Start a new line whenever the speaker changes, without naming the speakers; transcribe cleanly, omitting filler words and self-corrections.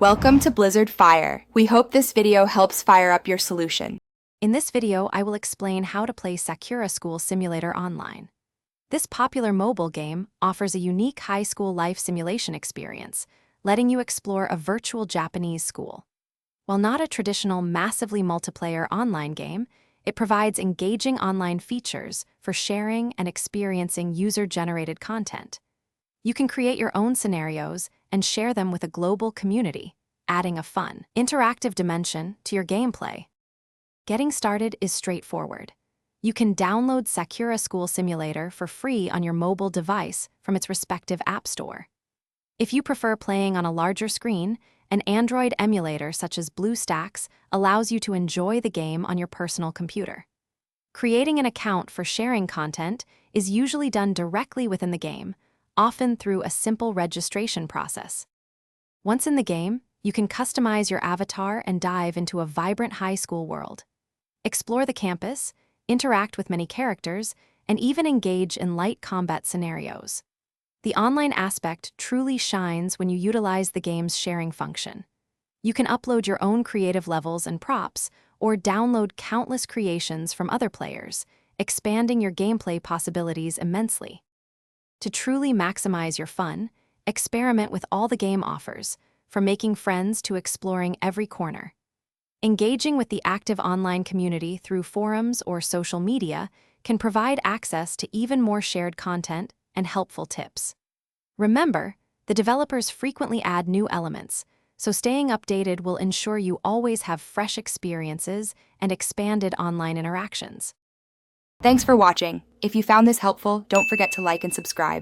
Welcome to Blizzard Fire. We hope this video helps fire up your solution.
In this video, I will explain how to play Sakura School Simulator online. This popular mobile game offers a unique high school life simulation experience, letting you explore a virtual Japanese school. While not a traditional massively multiplayer online game, it provides engaging online features for sharing and experiencing user-generated content. You can create your own scenarios and share them with a global community, adding a fun, interactive dimension to your gameplay. Getting started is straightforward. You can download Sakura School Simulator for free on your mobile device from its respective app store. If you prefer playing on a larger screen, an Android emulator such as BlueStacks allows you to enjoy the game on your personal computer. Creating an account for sharing content is usually done directly within the game, often through a simple registration process. Once in the game, you can customize your avatar and dive into a vibrant high school world. Explore the campus, interact with many characters, and even engage in light combat scenarios. The online aspect truly shines when you utilize the game's sharing function. You can upload your own creative levels and props, or download countless creations from other players, expanding your gameplay possibilities immensely. To truly maximize your fun, experiment with all the game offers, from making friends to exploring every corner. Engaging with the active online community through forums or social media can provide access to even more shared content and helpful tips. Remember, the developers frequently add new elements, so staying updated will ensure you always have fresh experiences and expanded online interactions.
Thanks for watching. If you found this helpful, don't forget to like and subscribe.